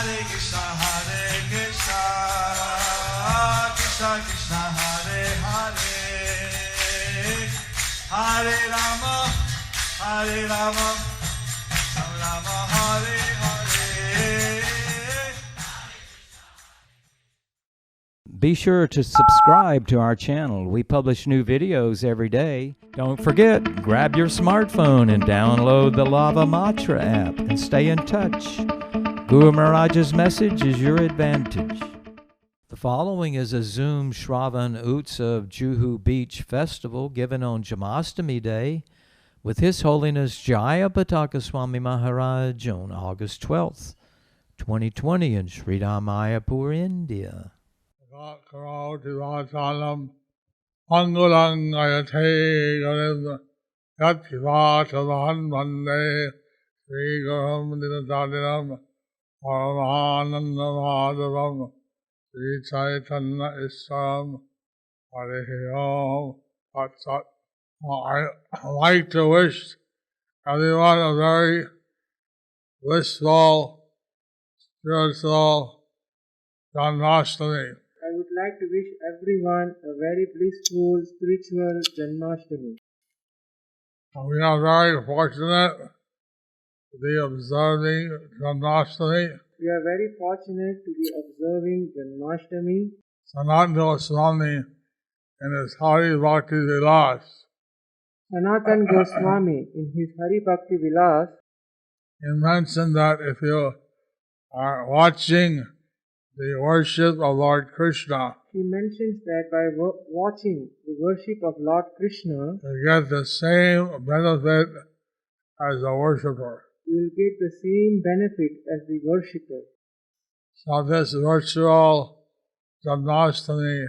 Krishna Krishna Hare Hare Hare Rama Rama Hare Hare. Be sure to subscribe to our channel. We publish new videos every day. Don't forget, grab your smartphone and download the Lava Matra app and stay in touch. Guru Maharaj's message is your advantage. The following is a Zoom Smarana Utsava Juhu Beach Festival given on Janmastami Day with His Holiness Jayapataka Swami Maharaj on August 12th, 2020 in Mayapur, India. Karautivatalam Angulang-ayate Garim Yat-Pivatavan Vande Sri Gurum Dinatadiram Paramanandamadavam Sri Chaitanya Isam Harihi Om Tat Sat. I like to wish everyone a very blissful, spiritual Janmastami. I would like to wish everyone a very blissful spiritual Janmashtami. We are very fortunate to be observing Janmastami. We are very fortunate to be observing Janmashtami. Sanatana Swami in his Hari Bhakti Vilas. Sanatana Goswami in his Hari Bhakti Vilas, He mentioned that if you are watching the worship of Lord Krishna, he mentions that by watching the worship of Lord Krishna, you get the same benefit as a worshipper. you will get the same benefit as the worshipper. So this virtual Janmastami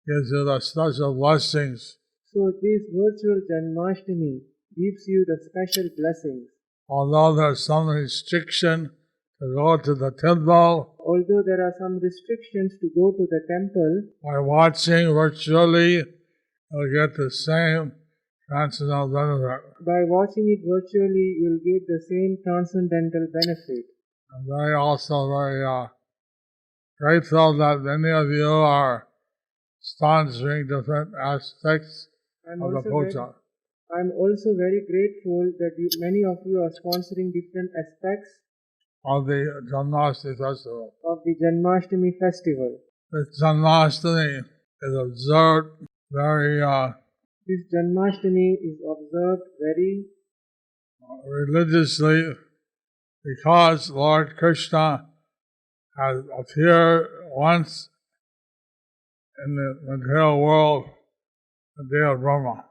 gives you the special blessings. So this virtual Janmashtami gives you the special blessings. Although there's some restriction to go to the temple, Although there are some restrictions to go to the temple, by watching virtually, you'll get the same transcendental benefit. by watching it virtually, you will get the same transcendental benefit. I'm also very grateful that many of you are sponsoring different aspects of the puja. I'm also very grateful that many of you are sponsoring different aspects Of the Janmastami festival. of the Janmashtami festival. This Janmastami is observed very This Janmashtami is observed very religiously because Lord Krishna has appeared once in the material world the day of Brahma.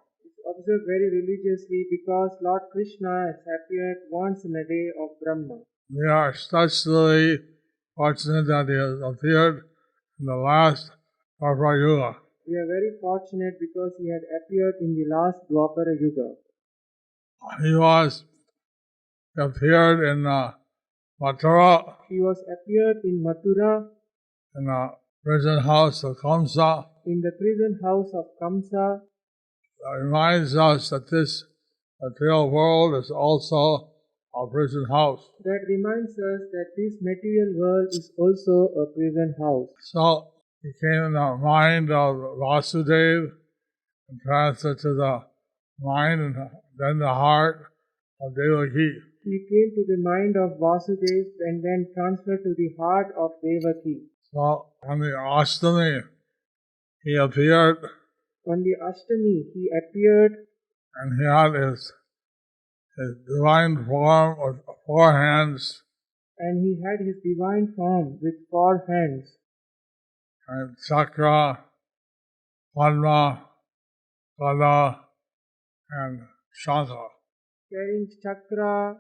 observed very religiously because Lord Krishna has appeared once in a day of Brahma. We are especially fortunate that he has appeared in the last Dwapara Yuga. We are very fortunate because he had appeared in the last Dwapara Yuga. He appeared in Mathura, He was appeared in Mathura, in the prison house of Kamsa. in the prison house of Kamsa. That reminds us that this material world is also a prison house. That reminds us that this material world is also a prison house. So he came in the mind of Vasudeva and transferred to the mind and then the heart of Devaki. He came to the mind of Vasudeva and then transferred to the heart of Devaki. So on the Ashtami, he appeared On the Ashtami, he appeared and he had his divine form with 4 hands and he had his divine form with 4 hands. and chakra, padma, gada, and shankha. Carrying Chakra,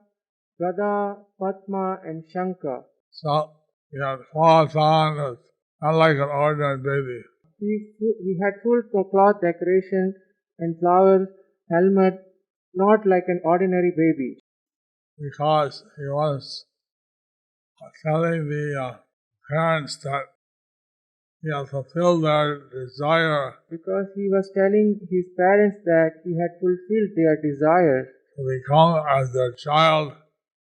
Gada, Padma and Shankha. So he had cloth on, it's not like an ordinary baby. He had full cloth decoration and flowers, helmet, not like an ordinary baby. Because he was telling the parents that he had fulfilled their desire Because he was telling his parents that he had fulfilled their desire to become as their child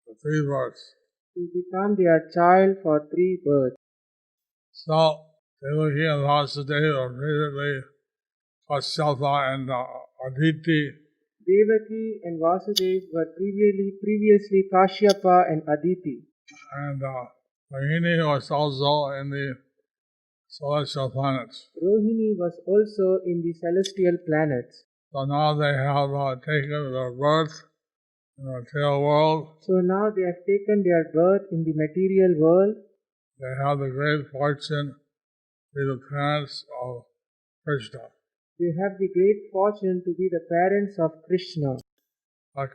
for 3 births. to become their child for 3 births. So Devaki and Vasudeva immediately Kasyapa and Aditi, Devaki and Vasudev were previously Kashyapa and Aditi. and Rohini was also in the celestial planets. Rohini was also in the celestial planets. So now they have taken their birth in the material world. So now they have taken their birth in the material world. They have the great fortune to be the parents of Krishna. They have the great fortune to be the parents of Krishna.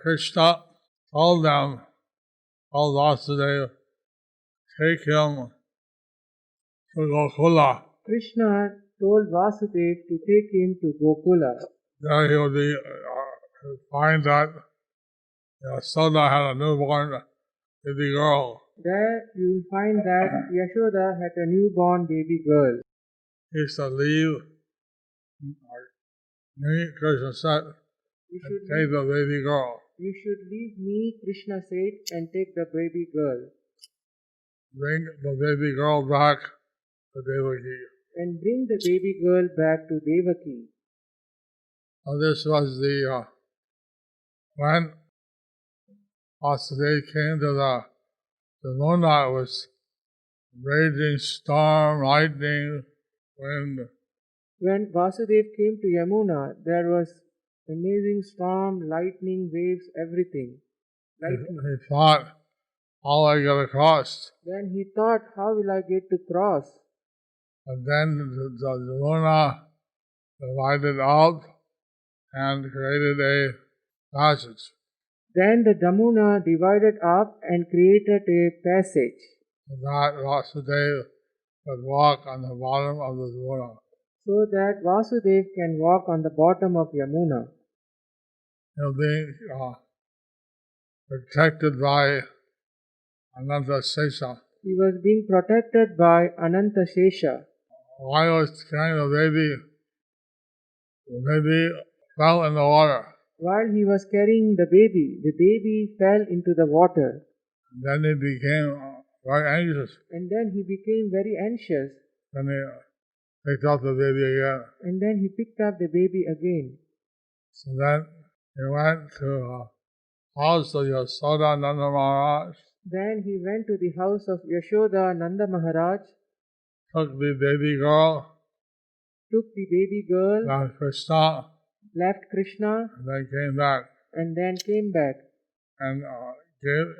Krishna told Vasudeva, take him to Gokula. Krishna told Vasudev to take him to Gokula. There he would find that Yashoda had a newborn baby girl. There you will find that Yashoda had a newborn baby girl. He said, leave. Krishna said, and take the baby girl. You should leave me, Krishna said, and take the baby girl. Bring the baby girl back to Devaki. And bring the baby girl back to Devaki. Now this was the, when Vasudeva came to the Yamuna, it was raging storm, lightning, wind. When Vasudev came to Yamuna, there was amazing storm, lightning, waves, everything. He thought, how I get across? Then he thought, how will I get to cross? And then the Yamuna divided out and created a passage. Then the Damuna divided up and created a passage. So that Vasudeva could walk on the bottom of the Yamuna. So that Vasudev can walk on the bottom of Yamuna. Being protected by Ananta Sesha. He was being protected by Ananta Shesha. While he was carrying the baby fell in the water. While he was carrying the baby fell into the water. And then he became very anxious. And then he became very anxious. Then he picked up the baby again. And then he picked up the baby again. So then he went to the house of Yashoda Nanda Maharaj. Then he went to the house of Yashoda Nanda Maharaj. Took the baby girl. Left Krishna. Left Krishna. And then came back. And gave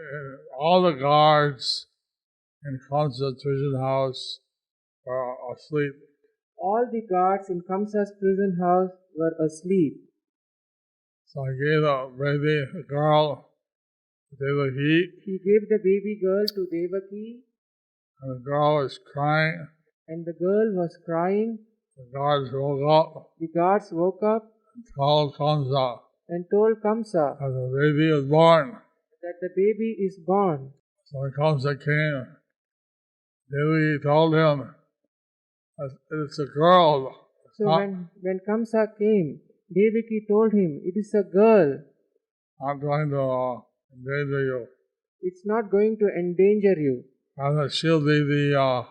all the guards in concentration house were asleep. All the guards in Kamsa's prison house were asleep. So I gave the baby girl to Devaki. He gave the baby girl to Devaki. And the girl was crying. The girl was crying. The guards woke up. And told Kamsa. That the baby is born. So when Kamsa came, Devaki told him, it's a girl. When Kamsa came, Devaki told him, it is a girl. Not going to endanger you. It's not going to endanger you. Rather, she'll be the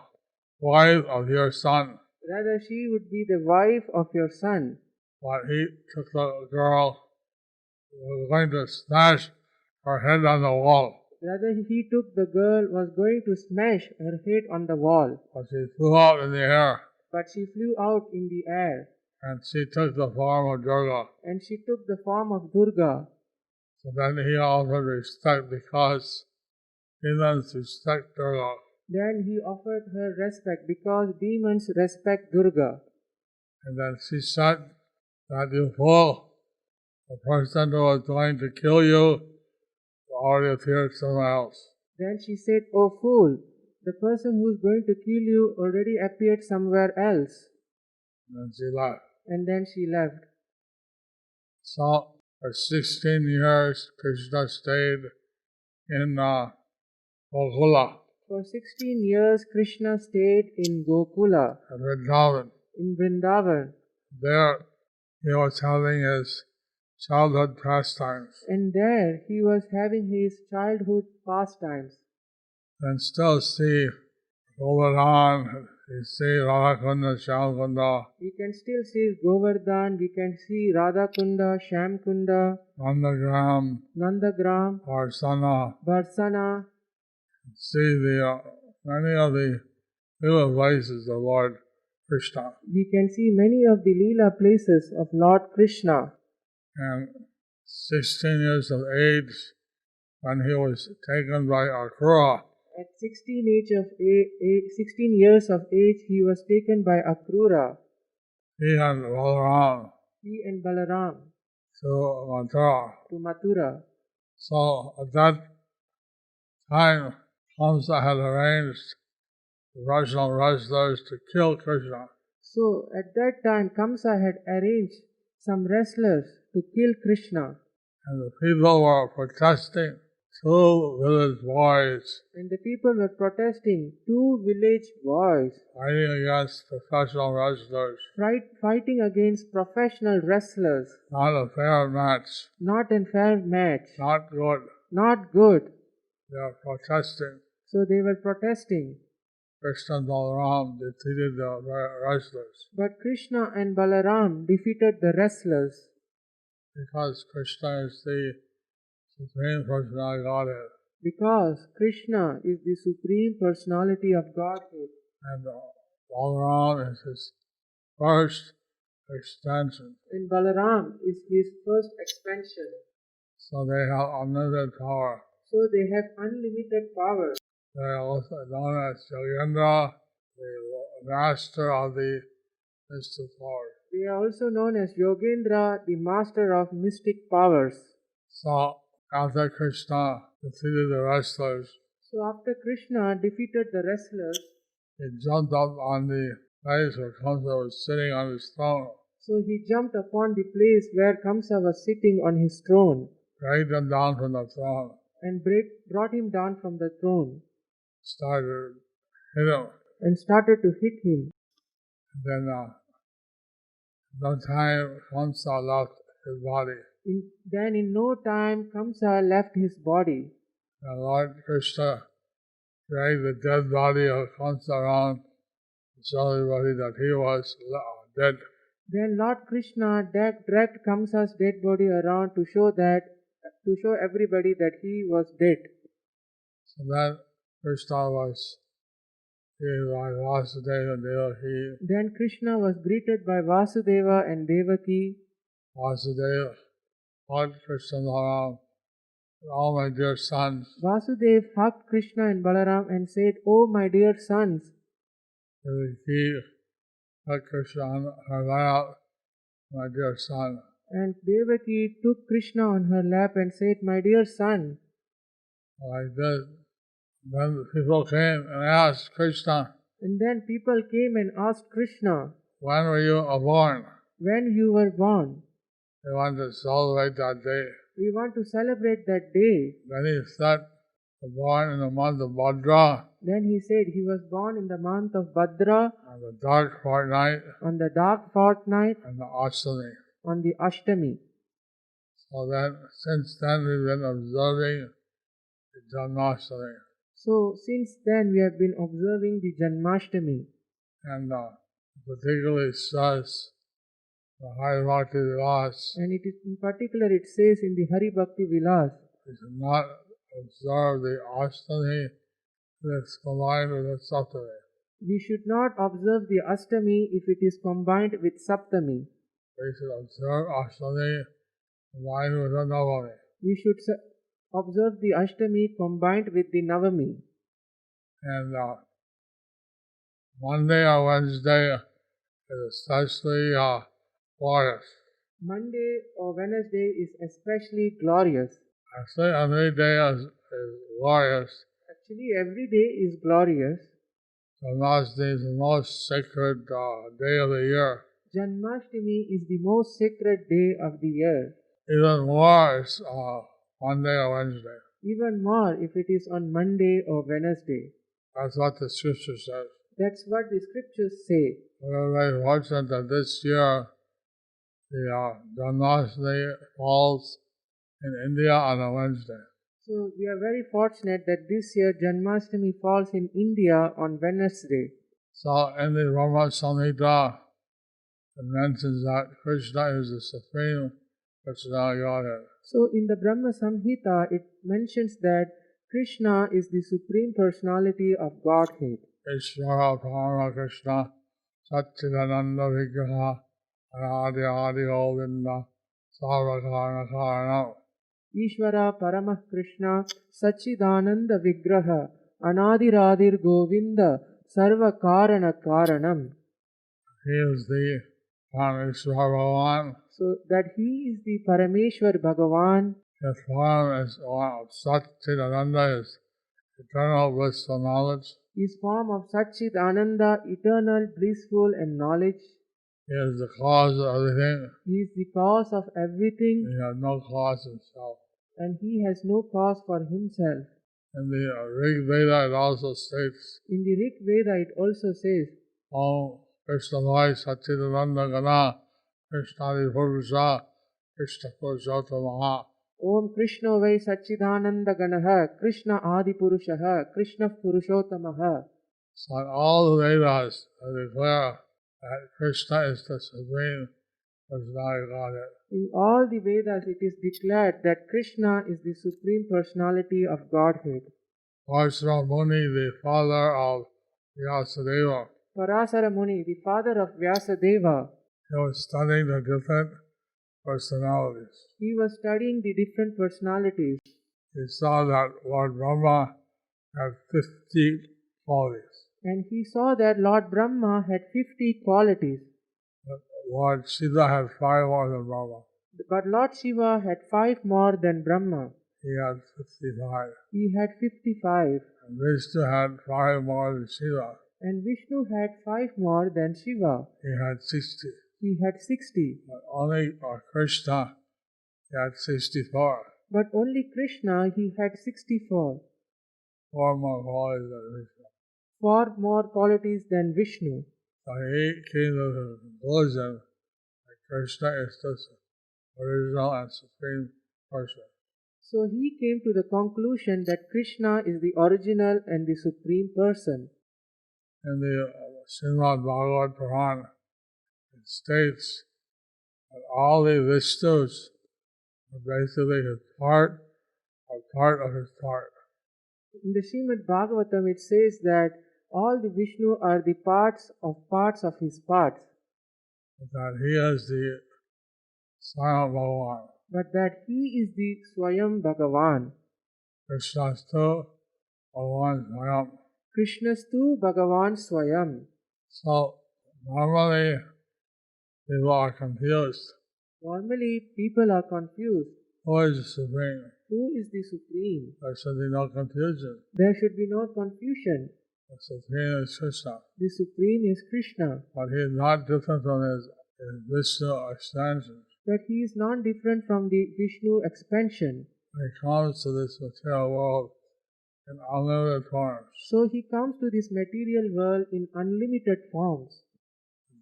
wife of your son. Rather, she would be the wife of your son. But he took the girl, was going to smash her head on the wall. Rather, he took the girl, was going to smash her head on the wall. But she flew out in the air. And she took the form of Durga. So then he offered respect because demons respect Durga. Then he offered her respect because demons respect Durga. And then she said that you fool, the person who was going to kill you already appeared somewhere else. Then she said, "Oh fool, the person who is going to kill you already appeared somewhere else." And then she left. So for 16 years, Krishna stayed in Gokula. For 16 years, Krishna stayed in Gokula. In Vrindavan. There he was having his childhood pastimes. And there he was having his childhood pastimes. and still see Govardhan, you see Radhakunda, Shyamkunda, We can still see Govardhan, we can see Radhakunda, Shyamkunda, Nandagram, Nandagram, Varsana, Barsana. see many of the little places of Lord Krishna. We can see many of the Leela places of Lord Krishna. And 16 years of age, when he was taken by Akrura, At 16 years of age, he was taken by Akrura, he and Balaram he and Balaram, to Mathura. to Mathura. So at that time, Kamsa had arranged professional wrestlers to kill Krishna. So at that time, Kamsa had arranged some wrestlers to kill Krishna. And the people were protesting. 2 village boys And the people were protesting, 2 village boys fighting against professional wrestlers. fighting against professional wrestlers. Not a fair match. Not a fair match. Not good. Not good. They are protesting. So they were protesting. Krishna and Balaram defeated the wrestlers But Krishna and Balaram defeated the wrestlers because Krishna is the Supreme Personality of Godhead. because Krishna is the Supreme Personality of Godhead. And Balaram is his first extension. And Balaram is his first expansion. So they have unlimited power. So they have unlimited power. They are also known as Yogendra, the master of the mystic power. They are also known as Yogendra, the master of mystic powers. So after Krishna defeated the wrestlers, So after Krishna defeated the wrestlers, he jumped up on the place where Kamsa was sitting on his throne, so he jumped upon the place where Kamsa was sitting on his throne dragged him down from the throne, and brought him down from the throne started hit him. and started to hit him. And then no time Kamsa left his body. Then in no time Kamsa left his body. And Lord Krishna dragged the dead body of Kamsa around to show everybody that he was dead. Then Lord Krishna dragged Kamsa's dead body around to show everybody that he was dead. So then Krishna was greeted by Vasudeva and Devaki. Then Krishna was greeted by Vasudeva and Devaki. Vasudeva, Lord Krishna and Balaram, all my dear sons. Vasudeva hugged Krishna and Balaram and said, "Oh my dear sons." Devaki took Krishna on her lap, my dear son. And Devaki took Krishna on her lap and said, "My dear son." Like this. Then people came and asked Krishna, And then people came and asked Krishna, when were you born? "When you were born? They want to celebrate that day. We want to celebrate that day." Then he said, born in the month of Bhadra, Then he said he was born in the month of Bhadra, on the dark fortnight, on the dark fortnight, and the Ashtami. on the Ashtami. So then, since then, we've been observing the Janmastami. So since then we have been observing the Janmashtami. And particularly says the Hari Bhakti Vilas, And it is in particular it says in the Hari Bhakti Vilas, we should not observe the Ashtami that's combined with the Saptami. we should not observe the Ashtami if it is combined with Saptami. We should observe Ashtami combined with the Navami. We should observe the Ashtami combined with the Navami. And Monday or Wednesday is especially glorious. Monday or Wednesday is especially glorious. Actually, every day is glorious. Actually, every day is glorious. Janmashtami is the most sacred day of the year. Janmashtami is the most sacred day of the year. Even more is Monday or Wednesday. Even more if it is on Monday or Wednesday. That's what the scripture says. That's what the scriptures say. We're very fortunate that this year the Janmashtami falls in India on a Wednesday. So we are very fortunate that this year Janmastami falls in India on Wednesday. So in the Brahma Samhita, it mentions that Krishna is the supreme personality Godhead. So in the Brahma Samhita, it mentions that Krishna is the supreme personality of Godhead. Ishvara Parama Krishna Satchidananda Vigraha Anadi Adi Govinda Sarvakarna Karana. Ishvara Paramah Krishna Sachidananda Vigraha Anadiradir Govinda Sarva Karana Karanam. He is the Parameshwar Bhagavan. So that he is the Parameshwar Bhagavan. His form is Satchidananda, is eternal blissful knowledge. His form of Satchit Ananda, eternal, blissful and knowledge. He is the cause of everything. He is the cause of everything He has no cause himself. and he has no cause for himself. In the Rig Veda it also states, In the Rig Veda it also says, Om Krishna Vai Satchidananda Gana Krishnadi Purusha Krishna Purushotamaha. Om Krishna Vai Satchidananda Ganaha Krishna Adi Purushaha Krishna Purushottamaha. So in all the Vedas they declare that Krishna is the supreme personality of Godhead. In all the Vedas it is declared that Krishna is the supreme personality of Godhead. Parasara Muni, the father of Vyasadeva, Parasara Muni, the father of Vyasadeva, he was studying the different personalities. he was studying the different personalities. He saw that Lord Brahma had 50 qualities. And he saw that Lord Brahma had 50 qualities. But Lord Shiva had 5 more than Brahma. But Lord Shiva had 5 more than Brahma. He had 55. He had 55. And Vishnu had 5 more than Shiva. And Vishnu had 5 more than Shiva. He had 60. He had 60. But only Krishna, he had 64. But only Krishna, he had 64. 4 more qualities than Vishnu. 4 more qualities than Vishnu. So he came to the conclusion that Krishna is the original and supreme person. So he came to the conclusion that Krishna is the original and the supreme person. In the Srimad Bhagavad Puran, it states that all the Vishnus are basically his part or part of his part. In the Srimad Bhagavatam it says that all the Vishnu are the parts of his parts. That he is the Swami Bhagavan. But that he is the Swayam Bhagavan. Krishnastu Bhagavan Swayam. Krishnastu Bhagavan Swayam. So normally people are confused. Normally people are confused. Who is the supreme? Who is the supreme? There should be no confusion. There should be no confusion. The supreme is Krishna. The supreme is Krishna. But he is not different from his Vishnu extension. But he is not different from the Vishnu expansion. He comes to this material world in unlimited forms. So he comes to this material world in unlimited forms.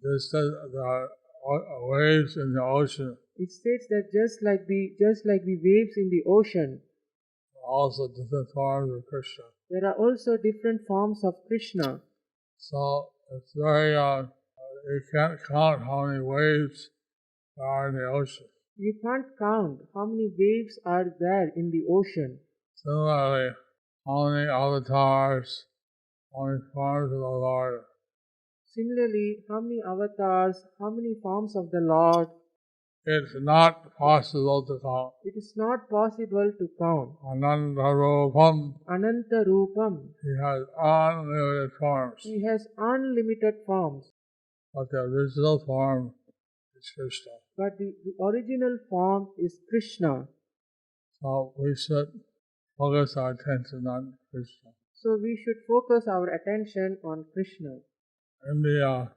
Just as the waves in the ocean, It states that just like the waves in the ocean, also different forms of Krishna. there are also different forms of Krishna. So it's very, you can't count how many waves there are in the ocean. You can't count how many waves are there in the ocean. Similarly, how many avatars, how many forms of the Lord. Similarly, how many avatars, how many forms of the Lord, It's not possible to count. it is not possible to count. Anantarupam, Ananta Rupam, he has unlimited forms. he has unlimited forms. But the original form is Krishna. But the original form is Krishna. So we should focus our attention on Krishna. So we should focus our attention on Krishna. In the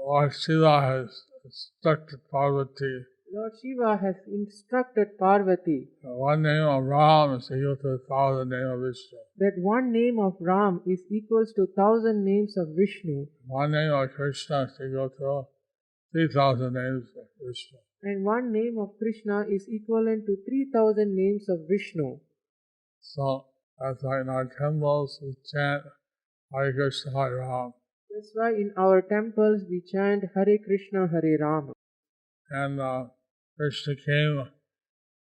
Lord Shiva has instructed Parvati. Lord Shiva has instructed Parvati One name of Ram is equal to 1,000 names of Vishnu. that one name of Ram is equals to 1,000 names of Vishnu, One name of Krishna is equal to 3,000 names of Vishnu. and one name of Krishna is equivalent to 3,000 names of Vishnu. So that's why in our temples we chant Hare Krishna, Hare Ram. That's why in our temples we chant Hare Krishna, Hare Rama. And Krishna came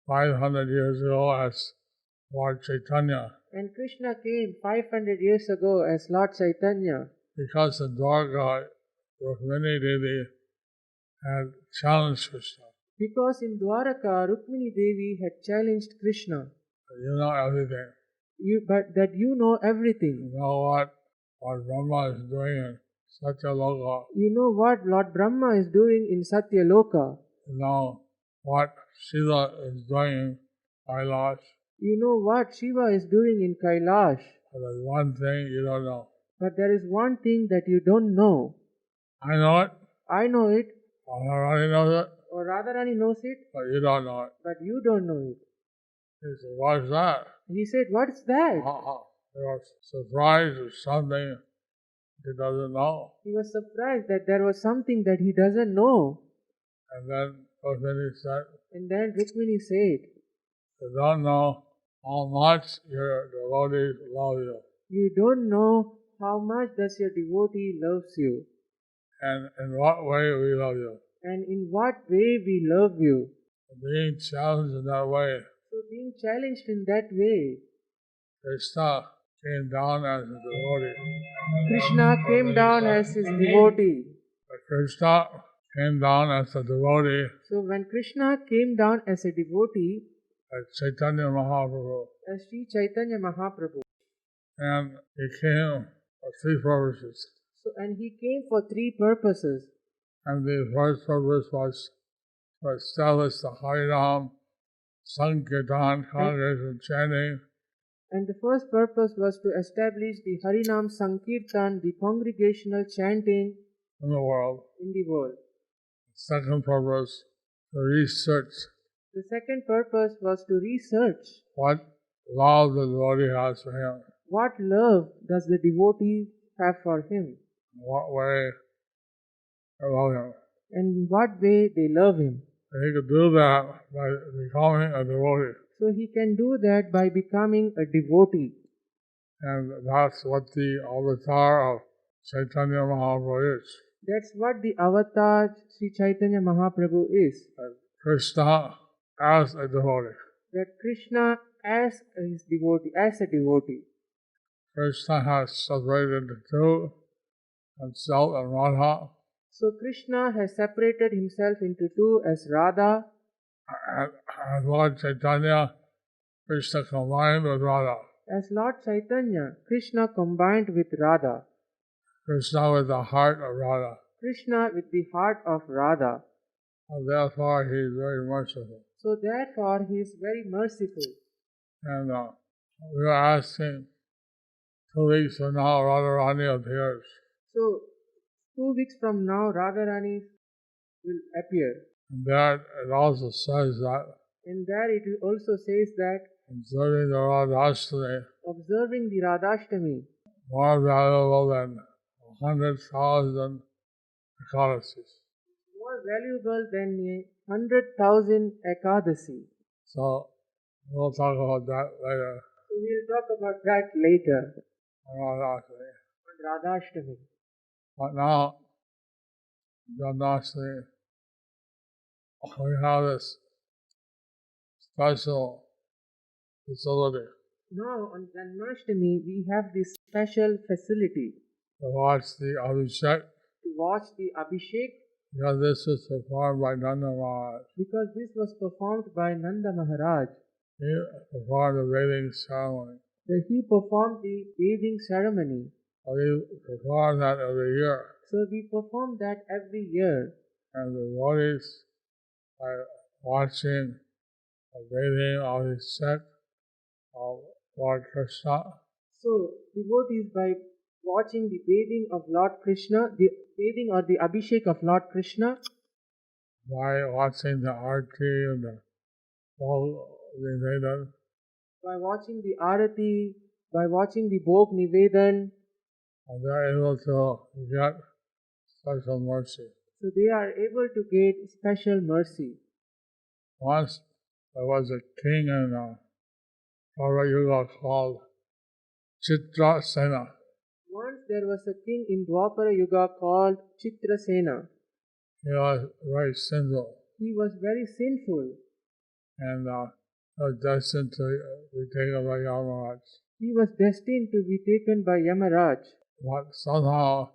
500 years ago as Lord Chaitanya. And Krishna came 500 years ago as Lord Chaitanya. Because the Dwarka Rukmini Devi had challenged Krishna. Because in Dwaraka, Rukmini Devi had challenged Krishna. You know everything. But that you know everything. You know what Brahma is doing in Satyaloka. You know what Lord Brahma is doing in Satyaloka. You know what Shiva is doing in Kailash. You know what Shiva is doing in Kailash. But there's one thing you don't know. But there is one thing that you don't know. I know it. I know it. Radharani knows it. Or Radharani knows it. But you don't know it. But you don't know it. He said, what's that? He said, what's that? He was surprised with something he doesn't know. He was surprised that there was something that he doesn't know. And then Rukmini said, And then Rukmini said, you don't know how much your devotees love you. You don't know how much does your devotee loves you. And in what way we love you. And in what way we love you. Being challenged in that way. So being challenged in that way. Krishna came down as a devotee. Krishna came down as his devotee. Krishna came down as a devotee. So when Krishna came down as a devotee, as Chaitanya Mahaprabhu. As Sri Chaitanya Mahaprabhu. And he came for three purposes. And he came for three purposes. And the first purpose was to establish the Harinam Sankirtan congregation chanting. And the first purpose was to establish the Harinam Sankirtan, the congregational chanting in the world. The second purpose, to research. The second purpose was to research what love the devotee has for him. What love does the devotee have for him? In what way they love him. And in what way they love him. And he could do that by becoming a devotee. So he can do that by becoming a devotee. And that's what the avatar of Chaitanya Mahaprabhu is. That's what the avatar Sri Chaitanya Mahaprabhu is. That Krishna as a devotee. That Krishna as his devotee, as a devotee. Krishna has separated the two, himself and Radha. So Krishna has separated himself into two as Radha. And Lord Chaitanya, Krishna combined with Radha. As Lord Chaitanya, Krishna combined with Radha. Krishna with the heart of Radha. Krishna with the heart of Radha. And therefore he is very merciful. So therefore he is very merciful. And we are asking 2 weeks from now Radharani appears. So 2 weeks from now Radharani will appear. And there it also says that. And there it also says that observing the Radhashtami. Observing the Radhashtami. More valuable than 100,000 Ekadasis. More valuable than 100,000 Ekadasi. So we'll talk about that later. So we'll talk about that later. On Radhashtami. But now, Janmastami, we have this special facility. Now on Janmashtami we have this special facility. To watch the Abhishek. To watch the Abhishek. Because this was performed by Nanda Maharaj. Because this was performed by Nanda Maharaj. He performed the bathing ceremony. He performed the bathing ceremony. We perform that every year. So we perform that every year. And the devotees are watching the bathing Abhishek of Lord Krishna. So devotees by watching the bathing of Lord Krishna, the bathing or the Abhishek of Lord Krishna. By watching the arati and the Bhog Nivedan. By watching the arati, by watching the Bhog Nivedan. And they are able to get special mercy. So they are able to get special mercy. Once there was a king in Dwapara Yuga called Chitrasena. Once there was a king in Dwapara Yuga called Chitrasena. He was very sinful He was very sinful. and was destined to be taken by Yamaraj. He was destined to be taken by Yamaraj. But somehow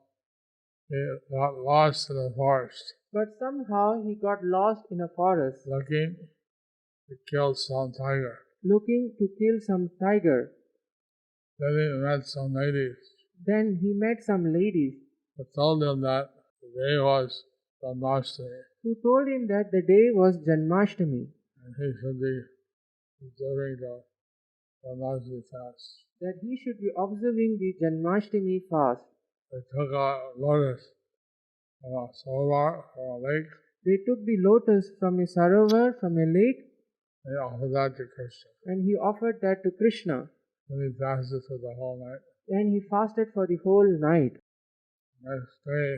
he got lost in the forest, But somehow he got lost in a forest, looking to kill some tiger. looking to kill some tiger. Then he met some ladies Then he met some ladies who told him that the day was Janmastami who told him that the day was Janmastami, and he should be observing the Janmastami fast. that he should be observing the Janmashtami fast. They took a lotus from a sarovar or a lake They took the lotus from a sarovar, from a lake, and they offered that to Krishna. and he offered that to Krishna. Then he fasted for the whole night. And he fasted for the whole night. Next day,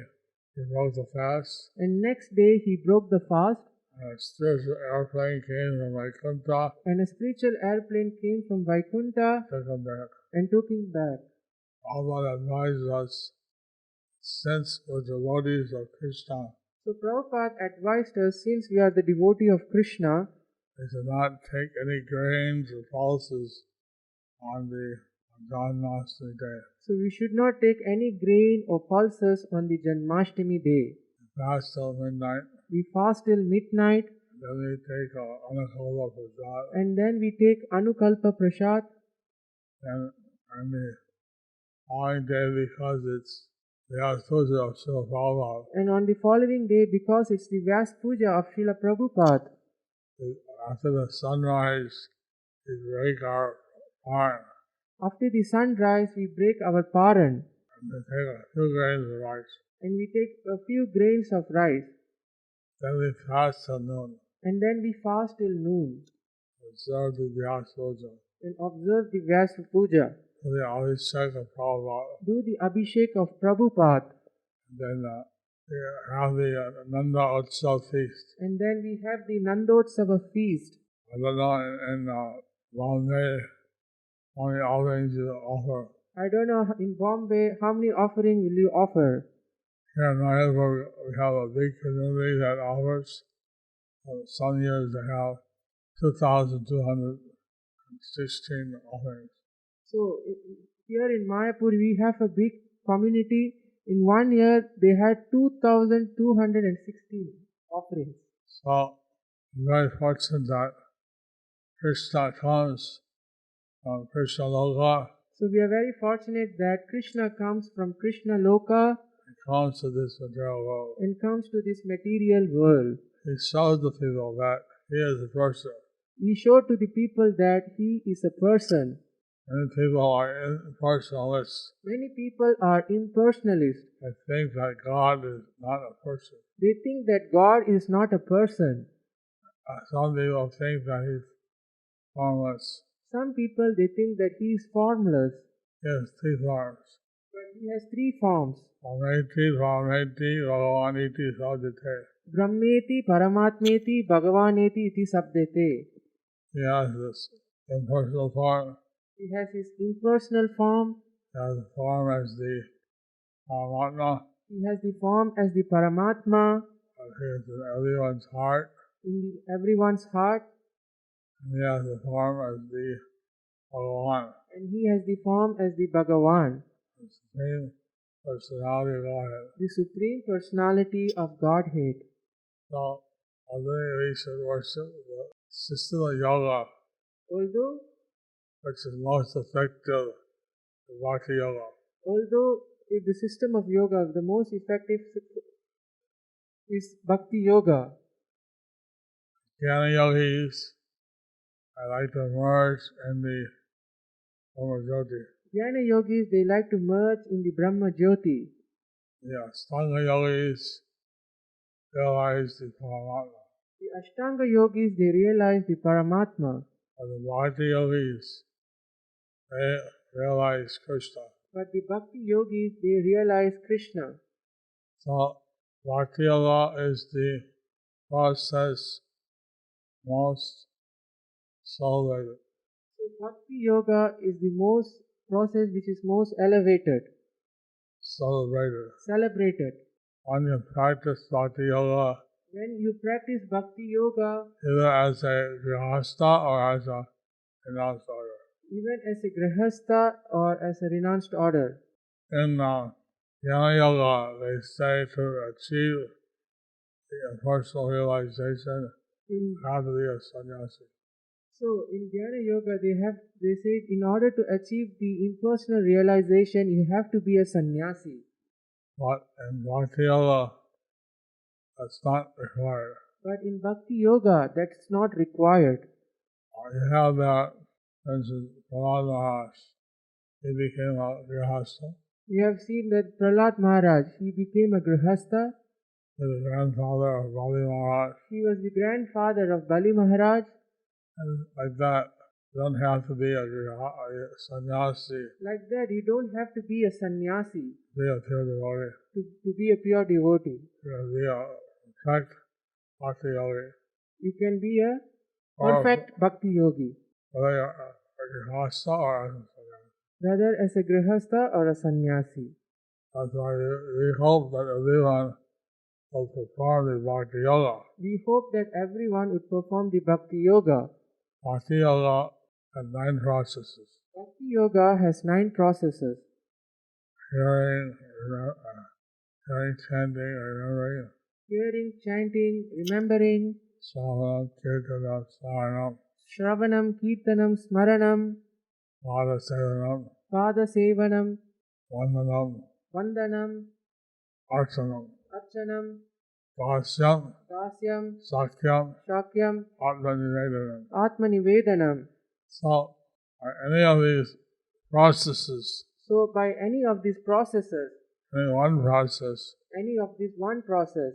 he broke the fast, And next day he broke the fast, and a spiritual airplane came from Vaikuntha, and a spiritual airplane came from Vaikuntha took him back. and took him back. Prabhupada advised us, since we're devotees of Krishna, So Prabhupada advised us, since we are the devotee of Krishna, we should not take any grains or pulses on the Janmastami day. so we should not take any grain or pulses on the Janmashtami day. Fast till midnight, We fast till midnight, then we take Anakola Prasad, and then we take Anukalpa Prasad, and the following day, because it's the Puja of Srila Prabhupada, and on the following day, because it's the Vyas Puja of Srila Prabhupada, after the sunrise, we break our barn after the sunrise, we break our paran, and we take a few grains of rice. and we take a few grains of rice, Then we fast till noon, and then we fast till noon, observe the Vyas Puja. and observe the Vyas Puja, So we always check of Prabhupada. do the Abhishek of Prabhupada, Then we have the Nanda Utsava feast. and then we have the Nandotsava feast. I don't know in Bombay how many offerings you offer. I don't know in Bombay how many offering will you offer. Here in Mayapur, we have a big community that offers. Some years they have 2,216 offerings. So here in Mayapur we have a big community. In 1 year they had 2,216 offerings. So I'm very fortunate that Krishna comes from Krishna Loka. So we are very fortunate that Krishna comes from Krishna Loka He comes to this material world. and comes to this material world. He shows the people that he is a person. He showed to the people that he is a person. Many people are impersonalists. Many people are impersonalists. They think that God is not a person. They think that God is not a person. Some people think that he's formless. Some people they think that he is formless, He has three forms. but he has three forms: Brahmeti, Bhagavaniti, Sadhite. Brahmeti, Paramatmeti, Bhagavaneti iti sabdete. He has this impersonal form. He has his impersonal form. He has the form as the Paramatma. He has the form as the Paramatma He is in everyone's heart. in everyone's heart, And he has the form as the Bhagavan. and he has the form as the Bhagavan, The Supreme Personality of Godhead. the Supreme Personality of Godhead. So, although we should worship the system of yoga, Although which is most effective, the Bhakti Yoga. the system of yoga, the most effective is Bhakti Yoga. Jnana Yogis, I like to merge in the Brahma Jyoti. Jnana yogis, they like to merge in the Brahma Jyoti. The Ashtanga Yogis realize the Paramatma. The Ashtanga yogis, they realize the Paramatma. And the Bhakti Yogis, they realize Krishna. But the Bhakti yogis, they realize Krishna. So, Bhakti Yoga is the process most celebrated. So Bhakti Yoga is the most process which is most elevated, celebrated. One can practice Bhakti Yoga When you practice Bhakti Yoga, either as a grihastha or as a renounced order. even as a grihastha or as a renounced order. In Jnana Yoga, they say to achieve the personal realization, In, you have to be a sannyasi. so in Jnana Yoga, they say in order to achieve the impersonal realization, you have to be a sannyasi. But in Bhakti Yoga, that's not required. But in Bhakti Yoga, that's not required. You have that, for instance, Prahlad Maharaj, he became a grihastha. We have seen that Prahlad Maharaj, he became a grihastha. He was the grandfather of Bali Maharaj. He was the grandfather of Bali Maharaj. And like that, you don't have to be a sannyasi Like that, you don't have to be a sannyasi to be a pure devotee. to be a pure devotee. You can be a perfect bhakti yogi. You can be a Or perfect bhakti yogi, whether you're a grihastha or a sannyasi. whether as a grihastha or a sannyasi. That's why we hope that everyone will perform the bhakti yoga. We hope that everyone would perform the bhakti yoga. Bhakti yoga has 9 processes. Bhakti yoga has 9 processes. Hearing, chanting, remembering, Hearing, chanting, remembering, Swamanam, Kirtanam, Saranam, Shravanam, Kirtanam, Smaranam, Pada Sevanam, Pada Sevanam, Vandanam, Vandanam, Archanam, Archanam, Dasyam, Dasyam, Sakyam, Shakyam, Atmanivedanam. Atmanivedanam. So, any of these processes, So by any of these processes, any one process, any of this one process,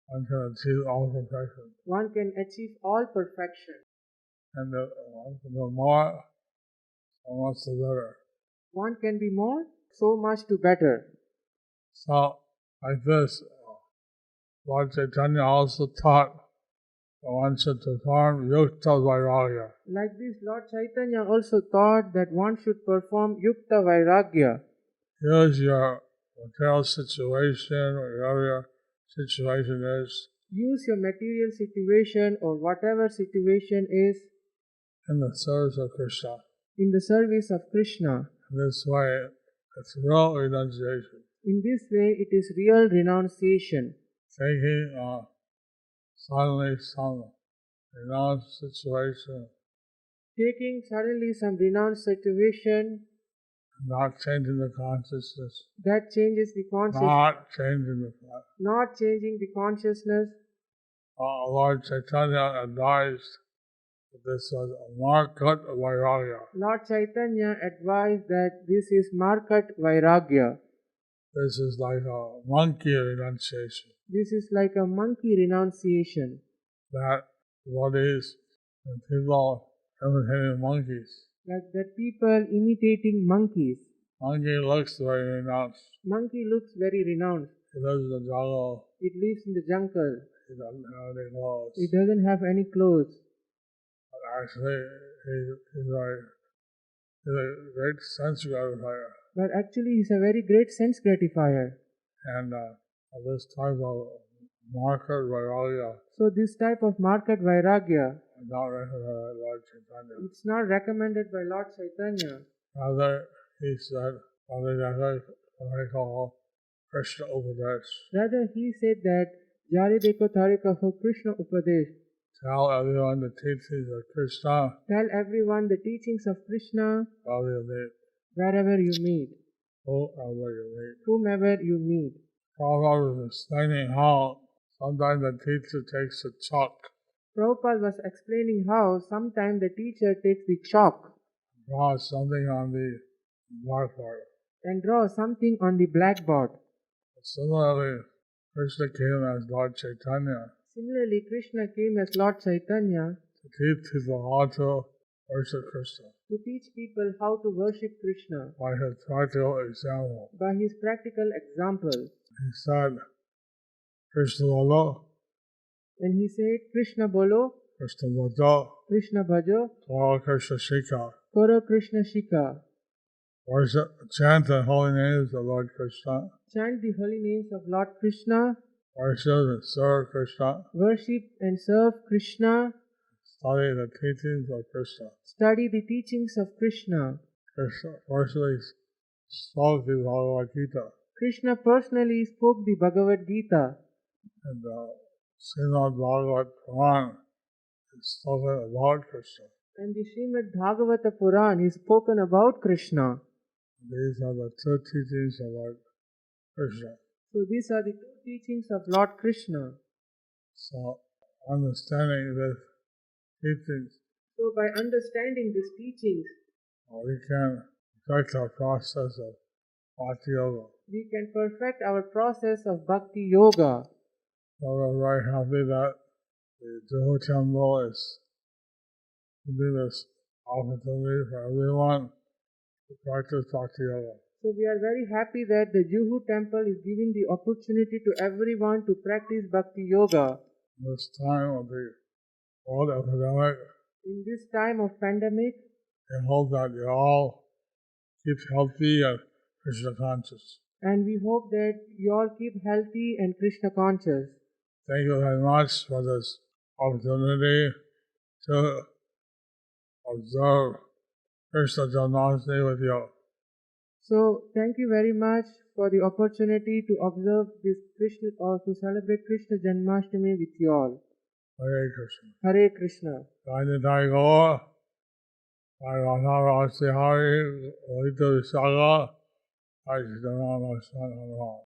one can achieve all perfection. one can achieve all perfection. And the more, so much the better. One can be more, so much to better. So, like this, Lord Chaitanya also taught that one should perform yukta vairagya. Like this, Lord Chaitanya also taught that one should perform yukta vairagya. Use your material situation, whatever your situation is, Use your material situation or whatever situation is in the service of Krishna. in the service of Krishna. In this way, it's real renunciation. In this way, it is real renunciation. Taking suddenly some renounced situation, Taking suddenly some renounced situation not changing the consciousness, that changes the consciousness, not changing the thought. not changing the consciousness. Lord Chaitanya advised that this was a markat vairagya. Lord Chaitanya advised that this is markat vairagya. This is like a monkey renunciation. This is like a monkey renunciation. That devotees and people imitating monkeys. Like that people imitating monkeys. Monkey looks very renounced. Monkey looks very renounced. He lives in the jungle. It lives in the jungle. He doesn't have any clothes. It doesn't have any clothes. But actually, he's a great sense gratifier. But actually, he's a very great sense gratifier. And this type of market vairagya, So this type of market vairagya, not recommended by Lord Chaitanya. it's not recommended by Lord Chaitanya. Rather, he said, Krishna Upadesh. Rather, he said that Jari Deko Tarika ho Krishna Upadesh. Tell everyone the teachings of Krishna, Tell everyone the teachings of Krishna wherever you meet, wherever you meet, whoever you meet. whomever you meet. Prabhupada was explaining how sometimes the teacher takes a chalk, Prabhupada was explaining how sometimes the teacher takes the chalk draws something on the blackboard. and draws something on the blackboard. Similarly, Krishna came as Lord Chaitanya Similarly, Krishna came as Lord Chaitanya to teach people how to worship Krishna to teach people how to worship Krishna by his practical example. by his practical example. He said, Krishna Bolo, And he said, Krishna Bolo, Krishna Bolo, Krishna Bhajo, Koro Krishna Shika. Koro Krishna Shika. Worship, chant the holy names of Lord Krishna. Chant the holy names of Lord Krishna. Worship and serve Krishna. Worship and serve Krishna. Study the teachings of Krishna. Study the teachings of Krishna. Krishna personally spoke the Bhagavad Gita. Krishna personally spoke the Bhagavad Gita. And Srimad Bhagavat Puran is spoken about Krishna. And the Srimad Bhagavata Puran is spoken about Krishna. These are the two teachings about Krishna. So these are the two teachings of Lord Krishna. So understanding these teachings, So by understanding these teachings, we can perfect our process of Bhakti Yoga. we can perfect our process of Bhakti Yoga. So we're very happy that the Juhu Temple is giving this opportunity for everyone to practice Bhakti Yoga. So we are very happy that the Juhu temple is giving the opportunity to everyone to practice Bhakti Yoga. This time of the world epidemic, In this time of pandemic, I hope that you all keep healthy and Krishna conscious. and we hope that you all keep healthy and Krishna conscious. Thank you very much for this opportunity to observe Krishna Janmastami with you. So thank you very much for the opportunity to observe this Krishna or to celebrate Krishna Janmashtami with you all. Hare Krishna. Hare Krishna. Jai Jai Gaur, Jai Radha Rasi Hari, Lalita Visaga, Jai Janmastami.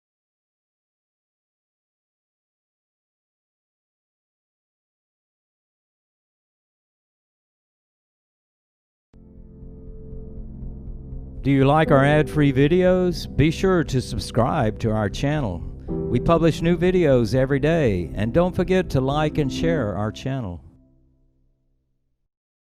Do you like our ad-free videos? Be sure to subscribe to our channel. We publish new videos every day, and don't forget to like and share our channel.